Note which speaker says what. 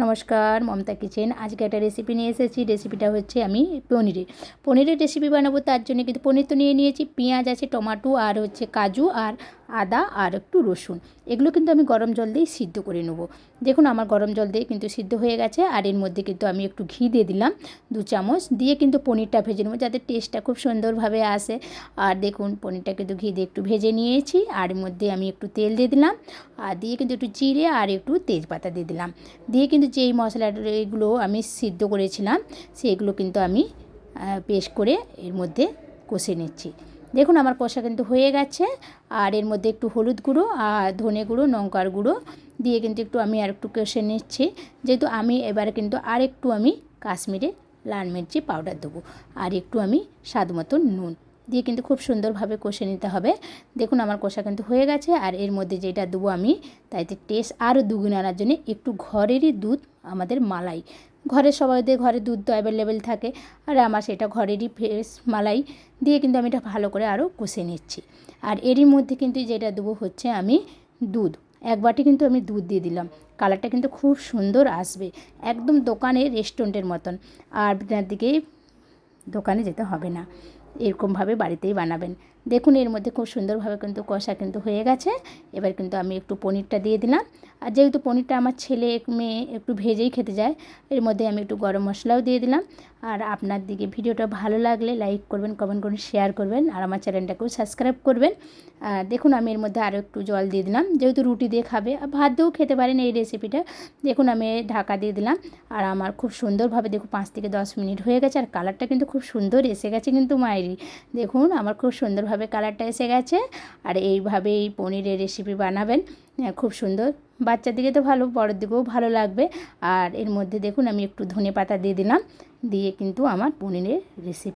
Speaker 1: নমস্কার, মমতা কিচেন। আজকে একটা রেসিপি নিয়ে এসেছি। রেসিপিটা হচ্ছে আমি পনিরের রেসিপি বানাবো। তার জন্য কিন্তু পনির তো নিয়ে নিয়েছি, পেঁয়াজ আছে, টমেটো আর হচ্ছে কাজু আর আদা আর একটু রসুন। এগুলো কিন্তু আমি গরম জল দিয়ে সিদ্ধ করে নেব। দেখুন আমার গরম জল দিয়ে কিন্তু সিদ্ধ হয়ে গেছে। আর এর মধ্যে কিন্তু আমি একটু ঘি দিয়ে দিলাম 2 চামচ, দিয়ে কিন্তু পনিরটা ভেজে নেবো যাতে টেস্টটা খুব সুন্দরভাবে আসে। আর দেখুন পনিরটা কিন্তু ঘি দিয়ে একটু ভেজে নিয়েছি। আর এর মধ্যে আমি একটু তেল দিয়ে দিলাম, আর দিয়ে কিন্তু একটু জিরে আর একটু তেজপাতা দিয়ে দিলাম। দিয়ে কিন্তু যেই মশলাগুলো আমি সিদ্ধ করেছিলাম সেগুলো কিন্তু আমি পেস্ট করে এর মধ্যে কষে নিচ্ছি। দেখুন আমার কষা কিন্তু হয়ে গেছে। আর এর মধ্যে একটু হলুদ গুঁড়ো আর ধনে গুঁড়ো, লঙ্কার গুঁড়ো দিয়ে কিন্তু একটু আমি আর একটু কষে নিচ্ছি। যেহেতু আমি এবারে কিন্তু আরেকটু আমি কাশ্মীরে লাল মির্চি পাউডার দেবো, আর একটু আমি স্বাদ মতো নুন দিয়ে কিন্তু খুব সুন্দরভাবে কষে নিতে হবে। দেখুন আমার কষা কিন্তু হয়ে গেছে। আর এর মধ্যে যেটা দেবো আমি, তাইতে টেস্ট আরও দুগুণ আনার জন্য একটু ঘরেরই দুধ, আমাদের মালাই, ঘরে দুধ তো অ্যাভেলেবেল থাকে। আর আমার সেটা ঘরেরই ফ্রেশ মালাই দিয়ে কিন্তু আমি এটা ভালো করে আরও কষে নিচ্ছি। আর এরই মধ্যে কিন্তু যেটা দেবো হচ্ছে আমি দুধ, 1 বাটি কিন্তু আমি দুধ দিয়ে দিলাম। কালারটা কিন্তু খুব সুন্দর আসবে, একদম দোকানে রেস্টুরেন্টের মতন। আর আপনার দিকে দোকানে যেতে হবে না, এরকমভাবে বাড়িতেই বানাবেন। দেখুন এর মধ্যে খুব সুন্দরভাবে কিন্তু কষা কিন্তু হয়ে গেছে। এবার কিন্তু আমি একটু পনিরটা দিয়ে দিলাম। আর যেহেতু পনিরটা আমার ছেলে মেয়ে একটু ভেজেই খেতে যায়, এর মধ্যে আমি একটু গরম মশলাও দিয়ে দিলাম। আর আপনার দিকে ভিডিওটা ভালো লাগলে লাইক করবেন, কমেন্ট করবেন, শেয়ার করবেন, আর আমার চ্যানেলটাকেও সাবস্ক্রাইব করবেন। আর দেখুন আমি এর মধ্যে আরও একটু জল দিয়ে দিলাম, যেহেতু রুটি দিয়ে খাবে, আর ভাত দিয়েও খেতে পারেন এই রেসিপিটা। দেখুন আমি ঢাকা দিয়ে দিলাম। আর আমার খুব সুন্দরভাবে দেখুন 5 থেকে 10 মিনিট হয়ে গেছে। আর কালারটা কিন্তু খুব সুন্দর এসে গেছে কিন্তু মায়েরই। দেখুন আমার খুব সুন্দরভাবে কালারটা এসে গেছে। আর এইভাবে এই পনিরের রেসিপি বানাবেন, খুব সুন্দর, বাচ্চার দিকে তো ভালো, বড়োর দিকেও ভালো লাগবে। আর এর মধ্যে দেখুন আমি একটু ধনেপাতা দিয়ে দিলাম, দিয়ে কিন্তু আমার পনিরের রেসিপি